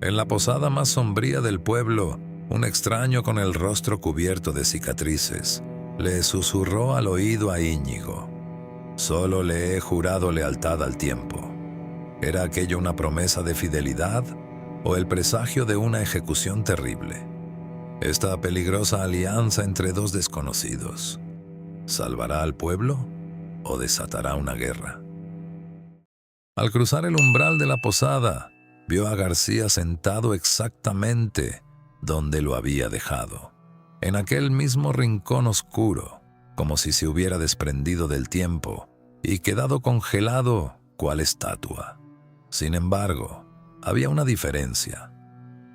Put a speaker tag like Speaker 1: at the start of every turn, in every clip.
Speaker 1: En la posada más sombría del pueblo, un extraño con el rostro cubierto de cicatrices le susurró al oído a Íñigo: «Solo le he jurado lealtad al tiempo». ¿Era aquello una promesa de fidelidad o el presagio de una ejecución terrible? Esta peligrosa alianza entre dos desconocidos, ¿salvará al pueblo o desatará una guerra? Al cruzar el umbral de la posada, vio a García sentado exactamente donde lo había dejado, en aquel mismo rincón oscuro, como si se hubiera desprendido del tiempo y quedado congelado cual estatua. Sin embargo, había una diferencia.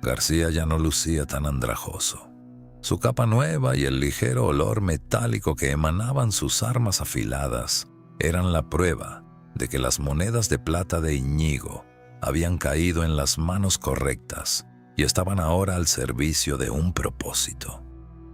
Speaker 1: García ya no lucía tan andrajoso. Su capa nueva y el ligero olor metálico que emanaban sus armas afiladas eran la prueba de que las monedas de plata de Íñigo habían caído en las manos correctas y estaban ahora al servicio de un propósito.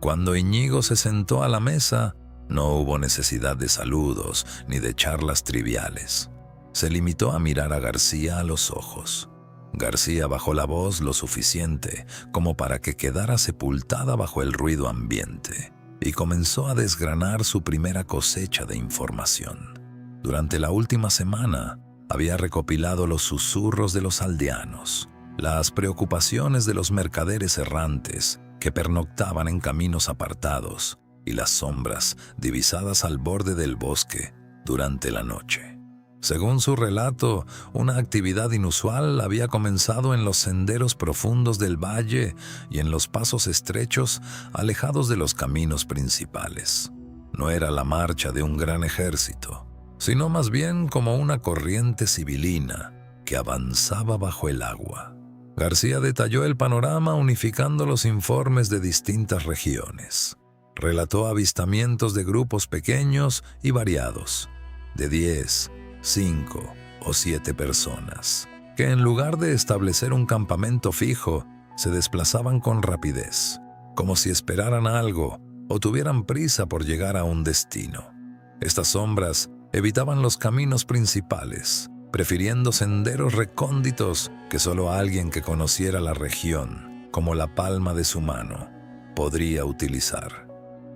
Speaker 1: Cuando Íñigo se sentó a la mesa, no hubo necesidad de saludos ni de charlas triviales. Se limitó a mirar a García a los ojos. García bajó la voz lo suficiente como para que quedara sepultada bajo el ruido ambiente y comenzó a desgranar su primera cosecha de información. Durante la última semana había recopilado los susurros de los aldeanos, las preocupaciones de los mercaderes errantes que pernoctaban en caminos apartados y las sombras divisadas al borde del bosque durante la noche. Según su relato, una actividad inusual había comenzado en los senderos profundos del valle y en los pasos estrechos alejados de los caminos principales. No era la marcha de un gran ejército, sino más bien como una corriente sibilina que avanzaba bajo el agua. García detalló el panorama unificando los informes de distintas regiones. Relató avistamientos de grupos pequeños y variados, de 10, 5 o 7 personas, que en lugar de establecer un campamento fijo, se desplazaban con rapidez, como si esperaran algo o tuvieran prisa por llegar a un destino. Estas sombras evitaban los caminos principales, prefiriendo senderos recónditos que solo alguien que conociera la región, como la palma de su mano, podría utilizar.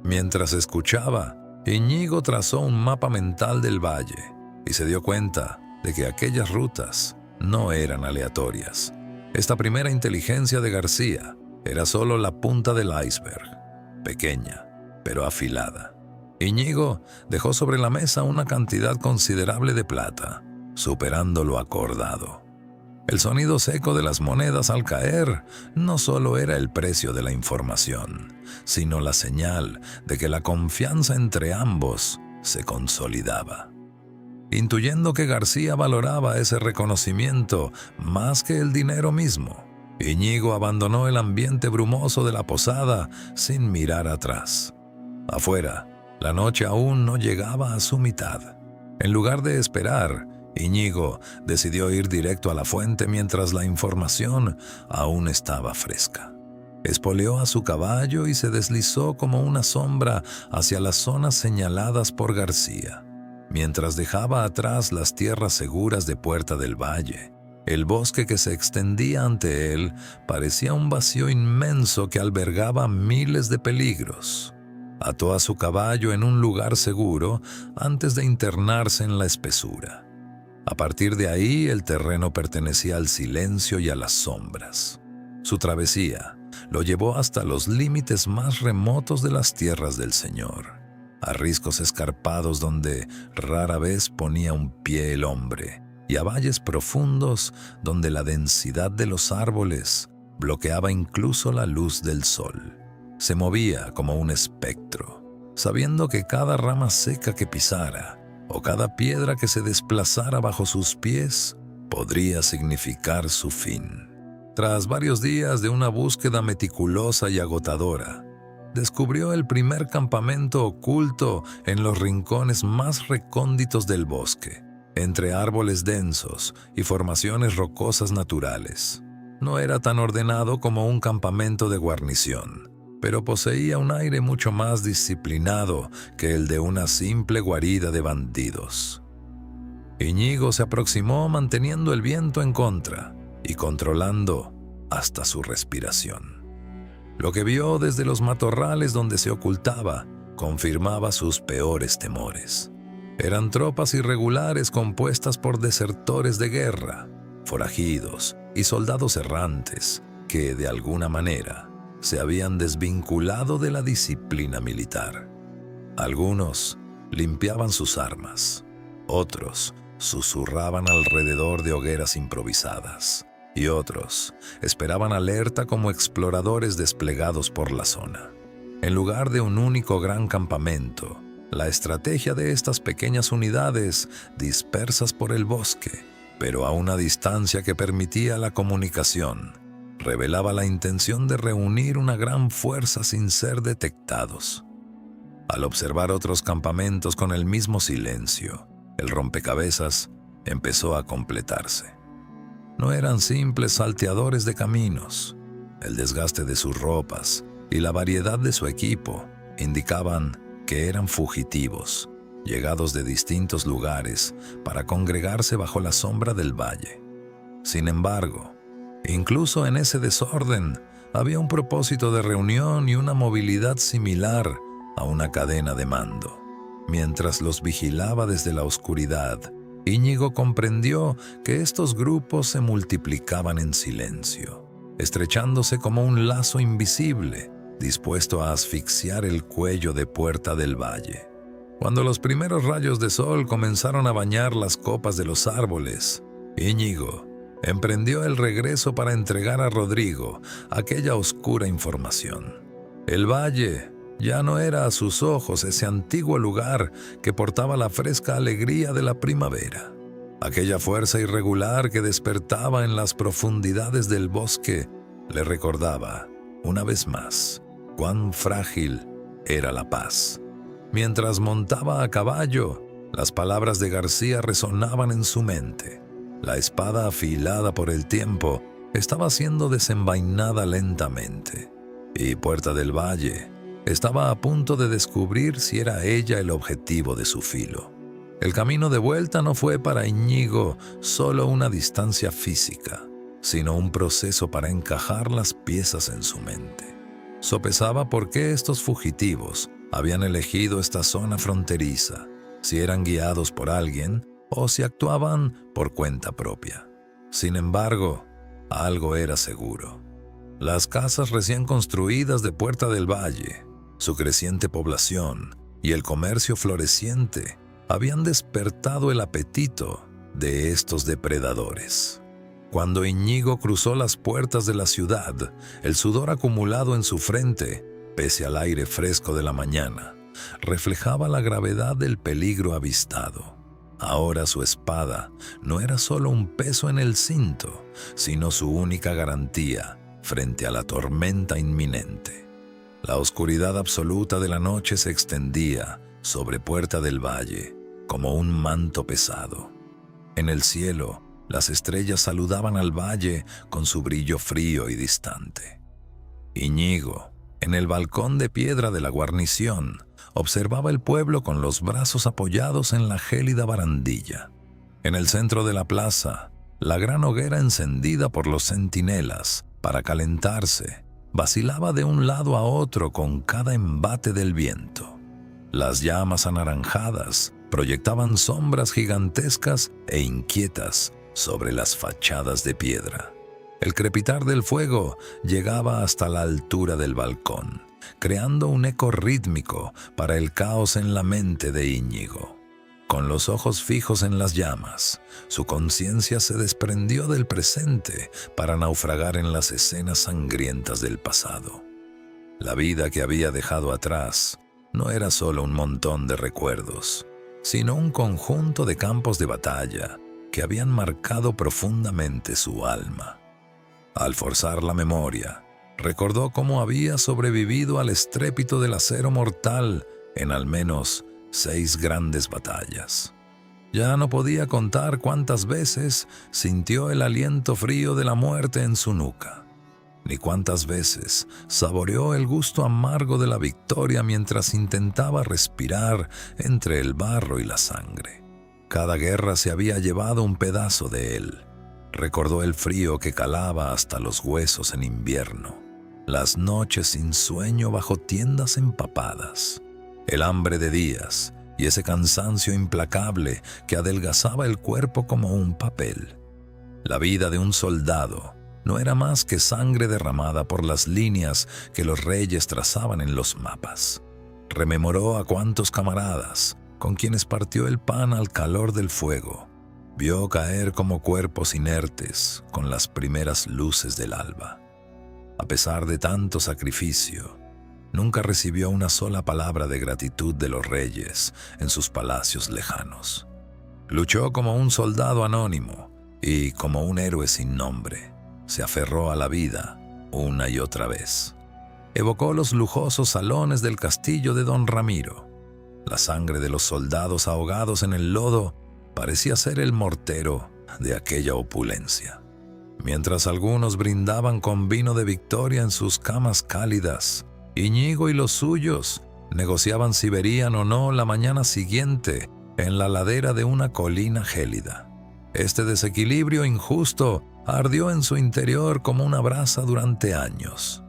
Speaker 1: Mientras escuchaba, Íñigo trazó un mapa mental del valle y se dio cuenta de que aquellas rutas no eran aleatorias. Esta primera inteligencia de García era solo la punta del iceberg, pequeña, pero afilada. Íñigo dejó sobre la mesa una cantidad considerable de plata, superando lo acordado. El sonido seco de las monedas al caer no solo era el precio de la información, sino la señal de que la confianza entre ambos se consolidaba. Intuyendo que García valoraba ese reconocimiento más que el dinero mismo, Íñigo abandonó el ambiente brumoso de la posada sin mirar atrás. Afuera, la noche aún no llegaba a su mitad. En lugar de esperar, Íñigo decidió ir directo a la fuente mientras la información aún estaba fresca. Espoleó a su caballo y se deslizó como una sombra hacia las zonas señaladas por García. Mientras dejaba atrás las tierras seguras de Puerta del Valle, el bosque que se extendía ante él parecía un vacío inmenso que albergaba miles de peligros. Ató a su caballo en un lugar seguro antes de internarse en la espesura. A partir de ahí, el terreno pertenecía al silencio y a las sombras. Su travesía lo llevó hasta los límites más remotos de las tierras del Señor, a riscos escarpados donde rara vez ponía un pie el hombre, y a valles profundos donde la densidad de los árboles bloqueaba incluso la luz del sol. Se movía como un espectro, sabiendo que cada rama seca que pisara o cada piedra que se desplazara bajo sus pies podría significar su fin. Tras varios días de una búsqueda meticulosa y agotadora, descubrió el primer campamento oculto en los rincones más recónditos del bosque, entre árboles densos y formaciones rocosas naturales. No era tan ordenado como un campamento de guarnición, pero poseía un aire mucho más disciplinado que el de una simple guarida de bandidos. Íñigo se aproximó manteniendo el viento en contra y controlando hasta su respiración. Lo que vio desde los matorrales donde se ocultaba confirmaba sus peores temores. Eran tropas irregulares compuestas por desertores de guerra, forajidos y soldados errantes que, de alguna manera, se habían desvinculado de la disciplina militar. Algunos limpiaban sus armas, otros susurraban alrededor de hogueras improvisadas, y otros esperaban alerta como exploradores desplegados por la zona. En lugar de un único gran campamento, la estrategia de estas pequeñas unidades dispersas por el bosque, pero a una distancia que permitía la comunicación, revelaba la intención de reunir una gran fuerza sin ser detectados. Al observar otros campamentos con el mismo silencio, el rompecabezas empezó a completarse. No eran simples salteadores de caminos. El desgaste de sus ropas y la variedad de su equipo indicaban que eran fugitivos, llegados de distintos lugares para congregarse bajo la sombra del valle. Sin embargo, incluso en ese desorden, había un propósito de reunión y una movilidad similar a una cadena de mando. Mientras los vigilaba desde la oscuridad, Íñigo comprendió que estos grupos se multiplicaban en silencio, estrechándose como un lazo invisible, dispuesto a asfixiar el cuello de Puerta del Valle. Cuando los primeros rayos de sol comenzaron a bañar las copas de los árboles, Íñigo emprendió el regreso para entregar a Rodrigo aquella oscura información. El valle ya no era a sus ojos ese antiguo lugar que portaba la fresca alegría de la primavera. Aquella fuerza irregular que despertaba en las profundidades del bosque le recordaba, una vez más, cuán frágil era la paz. Mientras montaba a caballo, las palabras de García resonaban en su mente. La espada afilada por el tiempo estaba siendo desenvainada lentamente, y Puerta del Valle estaba a punto de descubrir si era ella el objetivo de su filo. El camino de vuelta no fue para Íñigo solo una distancia física, sino un proceso para encajar las piezas en su mente. Sopesaba por qué estos fugitivos habían elegido esta zona fronteriza, si eran guiados por alguien o si actuaban por cuenta propia. Sin embargo, algo era seguro. Las casas recién construidas de Puerta del Valle, su creciente población y el comercio floreciente habían despertado el apetito de estos depredadores. Cuando Íñigo cruzó las puertas de la ciudad, el sudor acumulado en su frente, pese al aire fresco de la mañana, reflejaba la gravedad del peligro avistado. Ahora su espada no era solo un peso en el cinto, sino su única garantía frente a la tormenta inminente. La oscuridad absoluta de la noche se extendía sobre Puerta del Valle como un manto pesado. En el cielo, las estrellas saludaban al valle con su brillo frío y distante. Íñigo, en el balcón de piedra de la guarnición, observaba el pueblo con los brazos apoyados en la gélida barandilla. En el centro de la plaza, la gran hoguera encendida por los centinelas para calentarse vacilaba de un lado a otro con cada embate del viento. Las llamas anaranjadas proyectaban sombras gigantescas e inquietas sobre las fachadas de piedra. El crepitar del fuego llegaba hasta la altura del balcón, creando un eco rítmico para el caos en la mente de Íñigo. Con los ojos fijos en las llamas, su conciencia se desprendió del presente para naufragar en las escenas sangrientas del pasado. La vida que había dejado atrás no era solo un montón de recuerdos, sino un conjunto de campos de batalla que habían marcado profundamente su alma. Al forzar la memoria, recordó cómo había sobrevivido al estrépito del acero mortal en al menos 6 grandes batallas. Ya no podía contar cuántas veces sintió el aliento frío de la muerte en su nuca, ni cuántas veces saboreó el gusto amargo de la victoria mientras intentaba respirar entre el barro y la sangre. Cada guerra se había llevado un pedazo de él, Recordó el frío que calaba hasta los huesos en invierno, las noches sin sueño bajo tiendas empapadas, el hambre de días y ese cansancio implacable que adelgazaba el cuerpo como un papel. La vida de un soldado no era más que sangre derramada por las líneas que los reyes trazaban en los mapas. Rememoró a cuántos camaradas, con quienes partió el pan al calor del fuego, vio caer como cuerpos inertes con las primeras luces del alba. A pesar de tanto sacrificio, nunca recibió una sola palabra de gratitud de los reyes en sus palacios lejanos. Luchó como un soldado anónimo y, como un héroe sin nombre, se aferró a la vida una y otra vez. Evocó los lujosos salones del castillo de Don Ramiro. La sangre de los soldados ahogados en el lodo parecía ser el mortero de aquella opulencia. Mientras algunos brindaban con vino de victoria en sus camas cálidas, Íñigo y los suyos negociaban si verían o no la mañana siguiente en la ladera de una colina gélida. Este desequilibrio injusto ardió en su interior como una brasa durante años.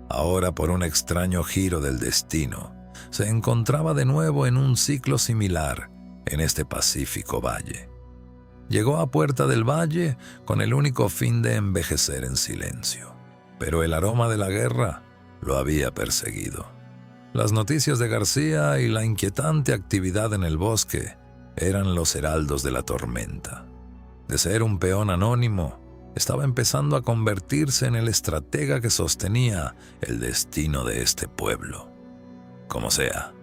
Speaker 1: Ahora, por un extraño giro del destino, se encontraba de nuevo en un ciclo similar en este pacífico valle. Llegó a Puerta del Valle con el único fin de envejecer en silencio, pero el aroma de la guerra lo había perseguido. Las noticias de García y la inquietante actividad en el bosque eran los heraldos de la tormenta. De ser un peón anónimo, estaba empezando a convertirse en el estratega que sostenía el destino de este pueblo. Como sea,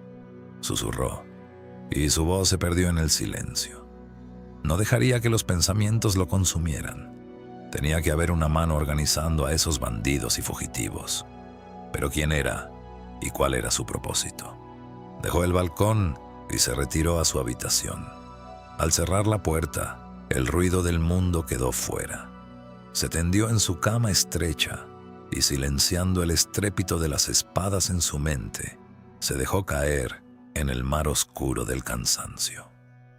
Speaker 1: susurró, y su voz se perdió en el silencio. No dejaría que los pensamientos lo consumieran. Tenía que haber una mano organizando a esos bandidos y fugitivos. Pero ¿quién era y cuál era su propósito? Dejó el balcón y se retiró a su habitación. Al cerrar la puerta, el ruido del mundo quedó fuera. Se tendió en su cama estrecha y, silenciando el estrépito de las espadas en su mente, se dejó caer en el mar oscuro del cansancio.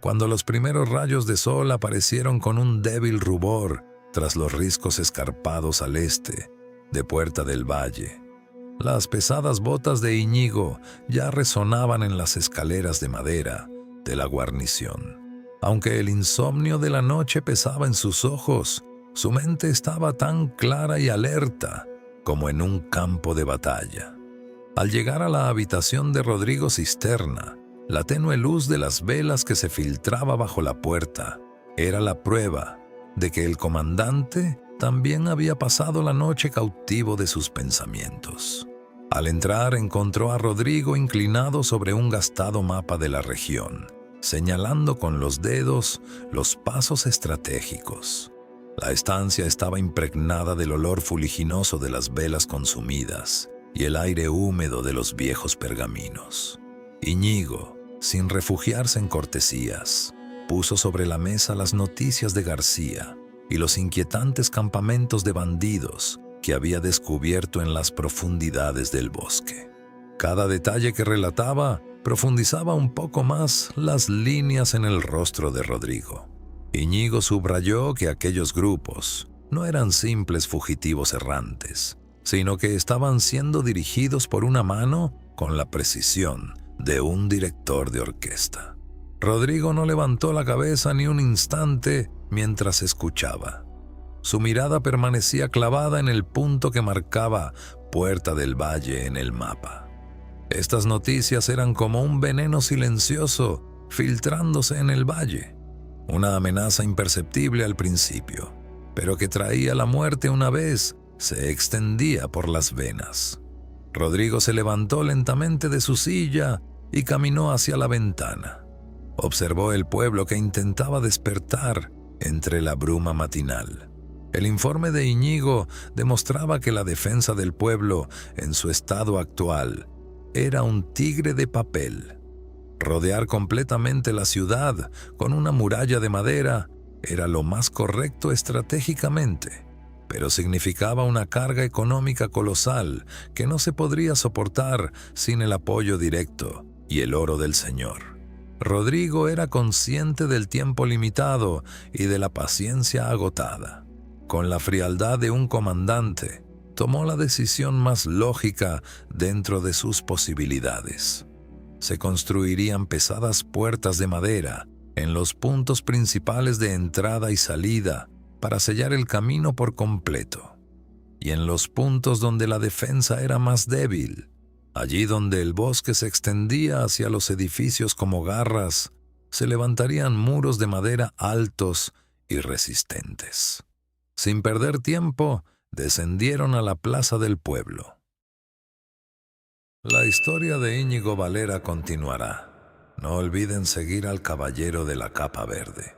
Speaker 1: Cuando los primeros rayos de sol aparecieron con un débil rubor tras los riscos escarpados al este de Puerta del Valle, las pesadas botas de Íñigo ya resonaban en las escaleras de madera de la guarnición. Aunque el insomnio de la noche pesaba en sus ojos, su mente estaba tan clara y alerta como en un campo de batalla. Al llegar a la habitación de Rodrigo Cisterna, la tenue luz de las velas que se filtraba bajo la puerta era la prueba de que el comandante también había pasado la noche cautivo de sus pensamientos. Al entrar, encontró a Rodrigo inclinado sobre un gastado mapa de la región, señalando con los dedos los pasos estratégicos. La estancia estaba impregnada del olor fuliginoso de las velas consumidas y el aire húmedo de los viejos pergaminos. Íñigo, sin refugiarse en cortesías, puso sobre la mesa las noticias de García y los inquietantes campamentos de bandidos que había descubierto en las profundidades del bosque. Cada detalle que relataba profundizaba un poco más las líneas en el rostro de Rodrigo. Íñigo subrayó que aquellos grupos no eran simples fugitivos errantes, sino que estaban siendo dirigidos por una mano con la precisión de un director de orquesta. Rodrigo no levantó la cabeza ni un instante mientras escuchaba. Su mirada permanecía clavada en el punto que marcaba Puerta del Valle en el mapa. Estas noticias eran como un veneno silencioso filtrándose en el valle, una amenaza imperceptible al principio, pero que traía la muerte una vez se extendía por las venas. Rodrigo se levantó lentamente de su silla y caminó hacia la ventana. Observó el pueblo que intentaba despertar entre la bruma matinal. El informe de Íñigo demostraba que la defensa del pueblo en su estado actual era un tigre de papel. Rodear completamente la ciudad con una muralla de madera era lo más correcto estratégicamente, pero significaba una carga económica colosal que no se podría soportar sin el apoyo directo y el oro del Señor. Rodrigo era consciente del tiempo limitado y de la paciencia agotada. Con la frialdad de un comandante, tomó la decisión más lógica dentro de sus posibilidades. Se construirían pesadas puertas de madera en los puntos principales de entrada y salida para sellar el camino por completo. Y en los puntos donde la defensa era más débil, allí donde el bosque se extendía hacia los edificios como garras, se levantarían muros de madera altos y resistentes. Sin perder tiempo, descendieron a la plaza del pueblo. La historia de Íñigo Valera continuará. No olviden seguir al Caballero de la Capa Verde.